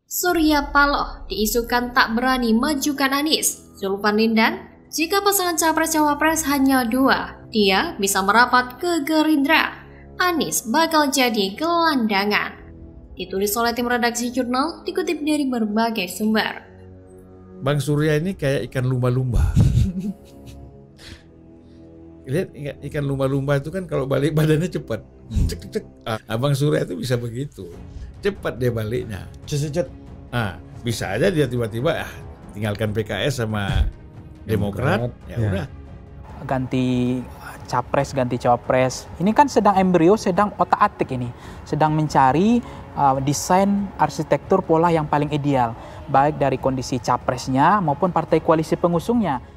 Surya Paloh diisukan tak berani majukan Anies. Zulfan Lindan, jika pasangan capres-cawapres hanya 2, dia bisa merapat ke Gerindra. Anies bakal jadi gelandangan. Ditulis oleh tim redaksi jurnal, dikutip dari berbagai sumber. Bang Surya ini kayak ikan lumba-lumba. Lihat ikan lumba-lumba itu kan kalau balik badannya cepat. Cek. Abang Surya itu bisa begitu. Cepat dia baliknya. Cet. Bisa aja dia tiba-tiba tinggalkan PKS sama Demokrat. Ya udah. Ganti capres, ganti cawapres. Ini kan sedang embrio, sedang otak-atik ini. Sedang mencari desain arsitektur pola yang paling ideal. Baik dari kondisi capresnya maupun partai koalisi pengusungnya.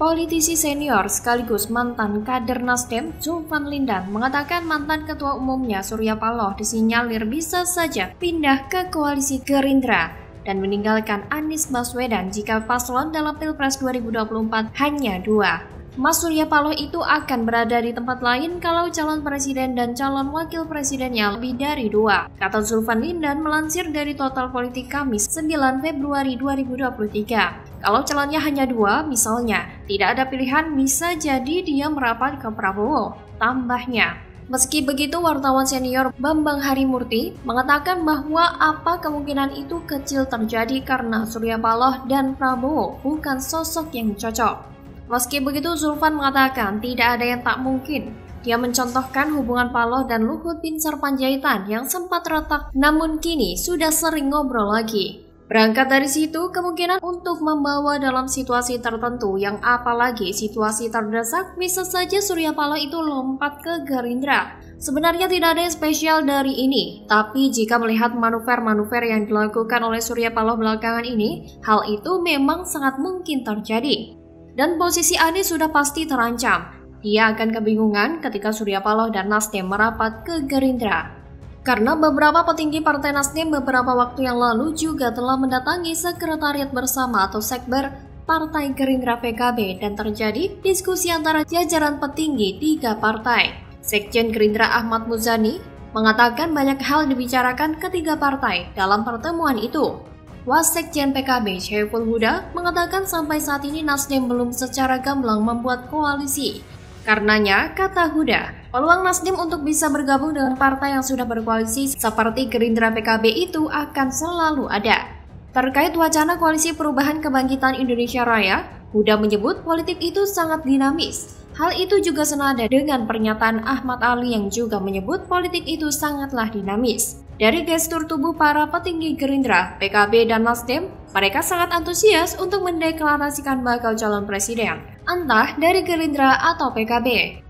Politisi senior sekaligus mantan kader Nasdem, Zulfan Lindan, mengatakan mantan ketua umumnya Surya Paloh disinyalir bisa saja pindah ke koalisi Gerindra dan meninggalkan Anies Baswedan jika paslon dalam Pilpres 2024 hanya 2. Mas Surya Paloh itu akan berada di tempat lain kalau calon presiden dan calon wakil presidennya lebih dari 2, kata Zulfan Lindan melansir dari Total Politik Kamis 9 Februari 2023. Kalau calonnya hanya 2, misalnya, tidak ada pilihan, bisa jadi dia merapat ke Prabowo. Tambahnya, meski begitu wartawan senior Bambang Harimurti mengatakan bahwa apa kemungkinan itu kecil terjadi karena Surya Paloh dan Prabowo bukan sosok yang cocok. Meski begitu, Zulfan mengatakan tidak ada yang tak mungkin. Dia mencontohkan hubungan Paloh dan Luhut Binsar Panjaitan yang sempat retak namun kini sudah sering ngobrol lagi. Berangkat dari situ, kemungkinan untuk membawa dalam situasi tertentu yang apalagi situasi terdesak, bisa saja Surya Paloh itu lompat ke Gerindra. Sebenarnya tidak ada yang spesial dari ini, tapi jika melihat manuver-manuver yang dilakukan oleh Surya Paloh belakangan ini, hal itu memang sangat mungkin terjadi. Dan posisi Anies sudah pasti terancam. Dia akan kebingungan ketika Surya Paloh dan Nasdem merapat ke Gerindra. Karena beberapa petinggi Partai Nasdem beberapa waktu yang lalu juga telah mendatangi sekretariat bersama atau sekber Partai Gerindra PKB dan terjadi diskusi antara jajaran petinggi 3 partai. Sekjen Gerindra Ahmad Muzani mengatakan banyak hal dibicarakan ketiga partai dalam pertemuan itu. Wasekjen PKB Syaiful Huda mengatakan sampai saat ini Nasdem belum secara gamblang membuat koalisi. Karenanya, kata Huda, peluang Nasdem untuk bisa bergabung dengan partai yang sudah berkoalisi seperti Gerindra PKB itu akan selalu ada. Terkait wacana koalisi perubahan kebangkitan Indonesia Raya, Huda menyebut politik itu sangat dinamis. Hal itu juga senada dengan pernyataan Ahmad Ali yang juga menyebut politik itu sangatlah dinamis. Dari gestur tubuh para petinggi Gerindra, PKB, dan Nasdem, mereka sangat antusias untuk mendeklarasikan bakal calon presiden, entah dari Gerindra atau PKB.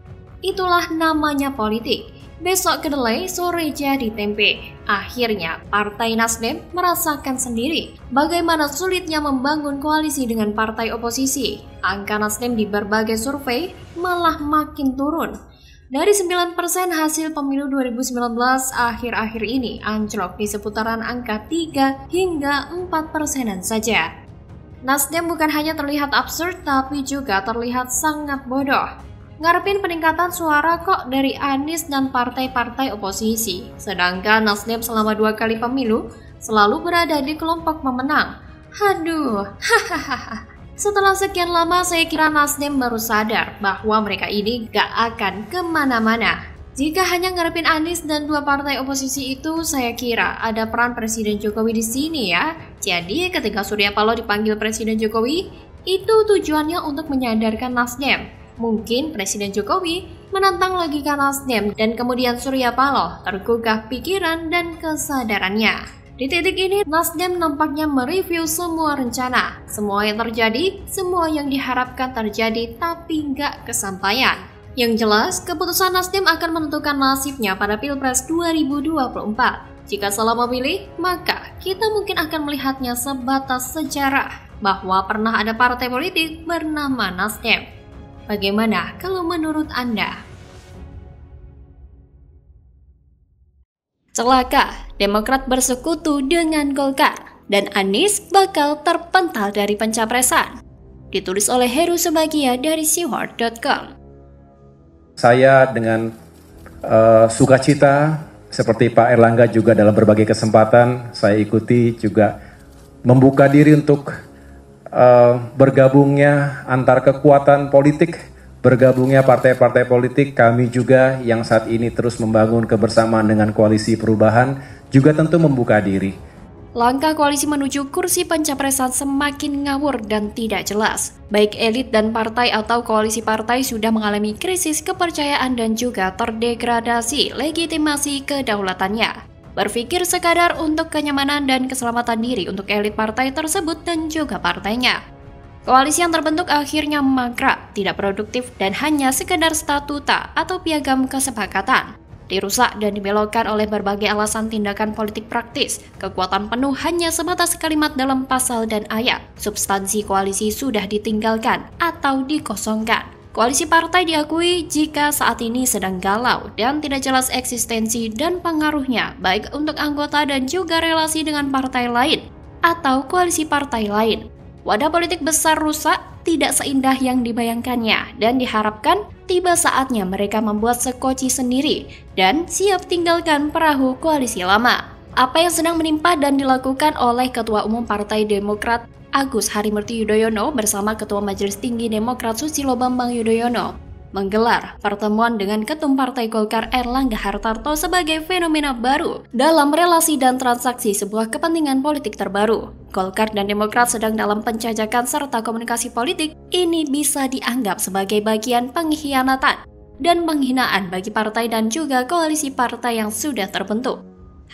Itulah namanya politik. Besok kedelai, sore jadi tempe. Akhirnya, Partai Nasdem merasakan sendiri bagaimana sulitnya membangun koalisi dengan partai oposisi. Angka Nasdem di berbagai survei malah makin turun. Dari 9% hasil pemilu 2019 akhir-akhir ini anjlok di seputaran angka 3 hingga 4%-an saja. Nasdem bukan hanya terlihat absurd tapi juga terlihat sangat bodoh. Ngarepin peningkatan suara kok dari Anies dan partai-partai oposisi, sedangkan Nasdem selama 2 kali pemilu selalu berada di kelompok pemenang. Haduh, hahaha. Setelah sekian lama, saya kira Nasdem baru sadar bahwa mereka ini gak akan kemana-mana. Jika hanya ngarepin Anies dan 2 partai oposisi itu, saya kira ada peran Presiden Jokowi di sini ya. Jadi ketika Surya Paloh dipanggil Presiden Jokowi, itu tujuannya untuk menyadarkan Nasdem. Mungkin Presiden Jokowi menantang logika Nasdem dan kemudian Surya Paloh tergugah pikiran dan kesadarannya. Di titik ini, Nasdem nampaknya mereview semua rencana, semua yang terjadi, semua yang diharapkan terjadi tapi nggak kesampaian. Yang jelas, keputusan Nasdem akan menentukan nasibnya pada Pilpres 2024. Jika salah memilih, maka kita mungkin akan melihatnya sebatas sejarah bahwa pernah ada partai politik bernama Nasdem. Bagaimana kalau menurut Anda? Celaka, Demokrat bersekutu dengan Golkar dan Anies bakal terpental dari pencapresan. Ditulis oleh Heru Sebagia dari Siward.com. Saya dengan sukacita seperti Pak Erlangga juga dalam berbagai kesempatan saya ikuti juga membuka diri untuk bergabungnya antar kekuatan politik, bergabungnya partai-partai politik. Kami juga yang saat ini terus membangun kebersamaan dengan koalisi perubahan juga tentu membuka diri. Langkah koalisi menuju kursi pencapresan semakin ngawur dan tidak jelas. Baik elit dan partai atau koalisi partai sudah mengalami krisis kepercayaan dan juga terdegradasi legitimasi kedaulatannya. Berpikir sekadar untuk kenyamanan dan keselamatan diri untuk elit partai tersebut dan juga partainya. Koalisi yang terbentuk akhirnya mangkrak, tidak produktif dan hanya sekedar statuta atau piagam kesepakatan. Dirusak dan dibelokkan oleh berbagai alasan tindakan politik praktis. Kekuatan penuh hanya sebatas kalimat dalam pasal dan ayat. Substansi koalisi sudah ditinggalkan atau dikosongkan. Koalisi partai diakui jika saat ini sedang galau dan tidak jelas eksistensi dan pengaruhnya baik untuk anggota dan juga relasi dengan partai lain atau koalisi partai lain. Wadah politik besar rusak tidak seindah yang dibayangkannya dan diharapkan tiba saatnya mereka membuat sekoci sendiri dan siap tinggalkan perahu koalisi lama. Apa yang sedang menimpa dan dilakukan oleh Ketua Umum Partai Demokrat Agus Harimurti Yudhoyono bersama Ketua Majelis Tinggi Demokrat Susilo Bambang Yudhoyono menggelar pertemuan dengan Ketum Partai Golkar Erlangga Hartarto sebagai fenomena baru dalam relasi dan transaksi sebuah kepentingan politik terbaru. Golkar dan Demokrat sedang dalam penjajakan serta komunikasi politik, ini bisa dianggap sebagai bagian pengkhianatan dan penghinaan bagi partai dan juga koalisi partai yang sudah terbentuk.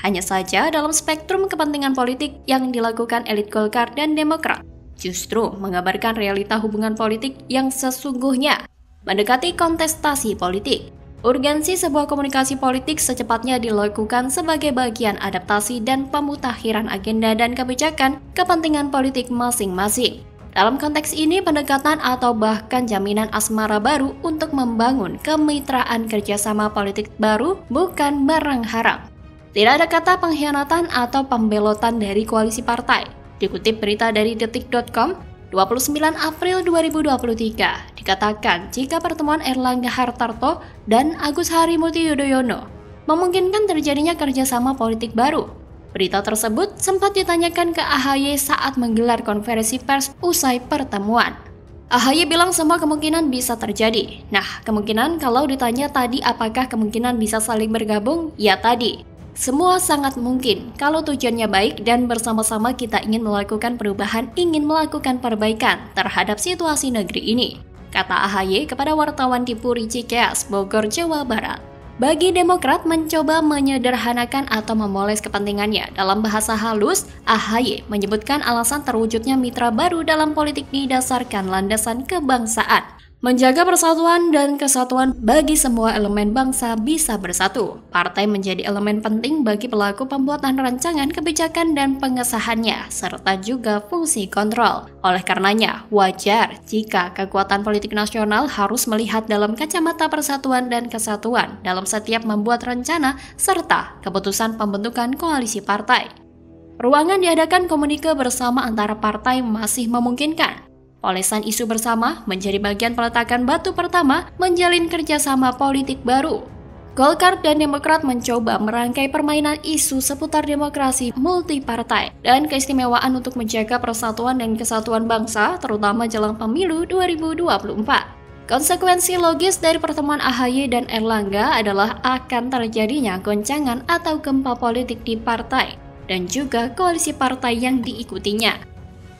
Hanya saja dalam spektrum kepentingan politik yang dilakukan elit Golkar dan Demokrat justru menggambarkan realita hubungan politik yang sesungguhnya mendekati kontestasi politik. Urgensi sebuah komunikasi politik secepatnya dilakukan sebagai bagian adaptasi dan pemutakhiran agenda dan kebijakan kepentingan politik masing-masing. Dalam konteks ini, pendekatan atau bahkan jaminan asmara baru untuk membangun kemitraan kerjasama politik baru bukan barang haram. Tidak ada kata pengkhianatan atau pembelotan dari koalisi partai. Dikutip berita dari detik.com, 29 April 2023, dikatakan jika pertemuan Erlangga Hartarto dan Agus Harimurti Yudhoyono memungkinkan terjadinya kerjasama politik baru. Berita tersebut sempat ditanyakan ke AHY saat menggelar konferensi pers usai pertemuan. AHY bilang semua kemungkinan bisa terjadi. Nah, kemungkinan kalau ditanya tadi apakah kemungkinan bisa saling bergabung? Ya tadi. Semua sangat mungkin kalau tujuannya baik dan bersama-sama kita ingin melakukan perubahan, ingin melakukan perbaikan terhadap situasi negeri ini, kata AHY kepada wartawan di Puri Cikeas, Bogor, Jawa Barat. Bagi Demokrat mencoba menyederhanakan atau memoles kepentingannya dalam bahasa halus, AHY menyebutkan alasan terwujudnya mitra baru dalam politik didasarkan landasan kebangsaan. Menjaga persatuan dan kesatuan bagi semua elemen bangsa bisa bersatu. Partai menjadi elemen penting bagi pelaku pembuatan rancangan kebijakan dan pengesahannya, serta juga fungsi kontrol. Oleh karenanya, wajar jika kekuatan politik nasional harus melihat dalam kacamata persatuan dan kesatuan dalam setiap membuat rencana serta keputusan pembentukan koalisi partai. Ruangan diadakan komunike bersama antara partai masih memungkinkan. Polesan isu bersama menjadi bagian peletakan batu pertama menjalin kerjasama politik baru. Golkar dan Demokrat mencoba merangkai permainan isu seputar demokrasi multipartai dan keistimewaan untuk menjaga persatuan dan kesatuan bangsa, terutama jelang pemilu 2024. Konsekuensi logis dari pertemuan AHY dan Erlangga adalah akan terjadinya goncangan atau gempa politik di partai dan juga koalisi partai yang diikutinya.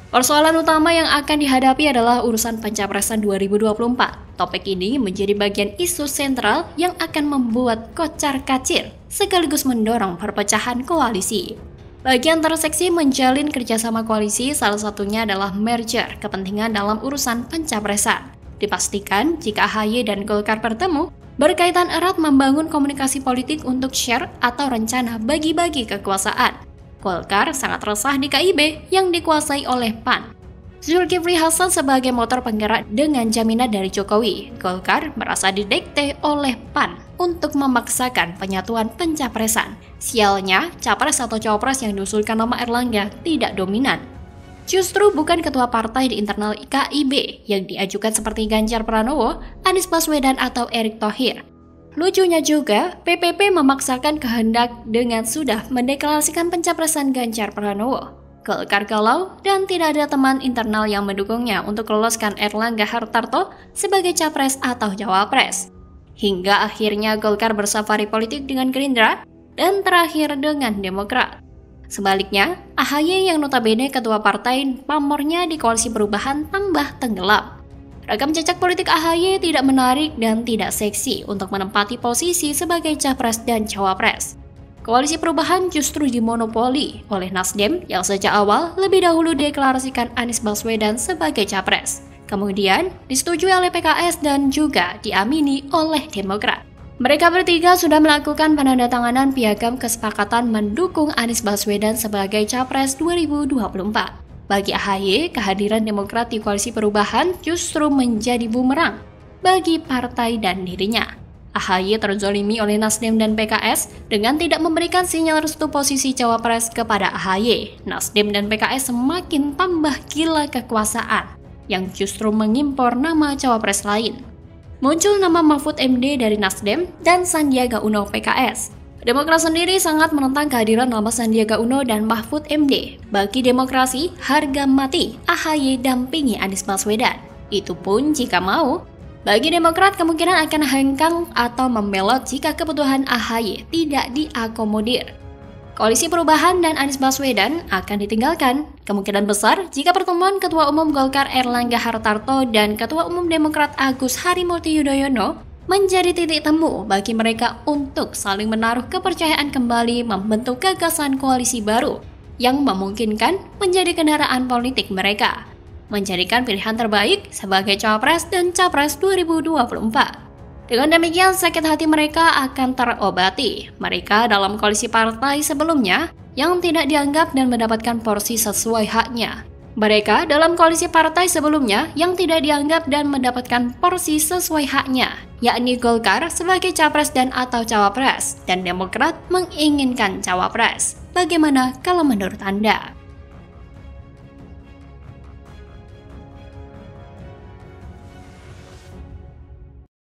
Persoalan utama yang akan dihadapi adalah urusan pencapresan 2024. Topik ini menjadi bagian isu sentral yang akan membuat kocar-kacir sekaligus mendorong perpecahan koalisi. Bagian terseksi menjalin kerjasama koalisi salah satunya adalah merger kepentingan dalam urusan pencapresan. Dipastikan jika AHY dan Golkar bertemu, berkaitan erat membangun komunikasi politik untuk share atau rencana bagi-bagi kekuasaan. Golkar sangat resah di KIB yang dikuasai oleh PAN. Zulkifli Hasan sebagai motor penggerak dengan jaminan dari Jokowi. Golkar merasa didikte oleh PAN untuk memaksakan penyatuan pencapresan. Sialnya, capres atau cawapres yang diusulkan nama Erlangga tidak dominan. Justru bukan ketua partai di internal KIB yang diajukan seperti Ganjar Pranowo, Anies Baswedan atau Erick Thohir. lucunya juga, PPP memaksakan kehendak dengan sudah mendeklarasikan pencapresan Ganjar Pranowo. Golkar galau dan tidak ada teman internal yang mendukungnya untuk loloskan Erlangga Hartarto sebagai capres atau cawapres. Hingga akhirnya Golkar bersafari politik dengan Gerindra dan terakhir dengan Demokrat. Sebaliknya, AHY yang notabene ketua partai pamornya di Koalisi Perubahan tambah tenggelam. Ragam cecak politik AHY tidak menarik dan tidak seksi untuk menempati posisi sebagai capres dan cawapres. Koalisi Perubahan justru dimonopoli oleh Nasdem yang sejak awal lebih dahulu deklarasikan Anies Baswedan sebagai capres. Kemudian disetujui oleh PKS dan juga diamini oleh Demokrat. Mereka bertiga sudah melakukan penandatanganan piagam kesepakatan mendukung Anies Baswedan sebagai capres 2024. Bagi AHY, kehadiran Demokrat di Koalisi Perubahan justru menjadi bumerang bagi partai dan dirinya. AHY terzolimi oleh Nasdem dan PKS dengan tidak memberikan sinyal restu posisi cawapres kepada AHY. Nasdem dan PKS semakin tambah gila kekuasaan yang justru mengimpor nama cawapres lain. Muncul nama Mahfud MD dari Nasdem dan Sandiaga Uno PKS. Demokrat sendiri sangat menentang kehadiran nama Sandiaga Uno dan Mahfud MD. Bagi demokrasi, harga mati AHY dampingi Anies Baswedan. Itu pun jika mau. Bagi Demokrat kemungkinan akan hengkang atau membelot jika kebutuhan AHY tidak diakomodir. Koalisi Perubahan dan Anies Baswedan akan ditinggalkan. Kemungkinan besar jika pertemuan Ketua Umum Golkar Erlangga Hartarto dan Ketua Umum Demokrat Agus Harimurti Yudhoyono menjadi titik temu bagi mereka untuk saling menaruh kepercayaan kembali membentuk gagasan koalisi baru yang memungkinkan menjadi kendaraan politik mereka, menjadikan pilihan terbaik sebagai cawapres dan capres 2024. Dengan demikian, sakit hati mereka akan terobati. Mereka dalam koalisi partai sebelumnya yang tidak dianggap dan mendapatkan porsi sesuai haknya. Mereka dalam koalisi partai sebelumnya yang tidak dianggap dan mendapatkan porsi sesuai haknya, yakni Golkar sebagai capres dan atau cawapres, dan Demokrat menginginkan cawapres. Bagaimana kalau menurut Anda?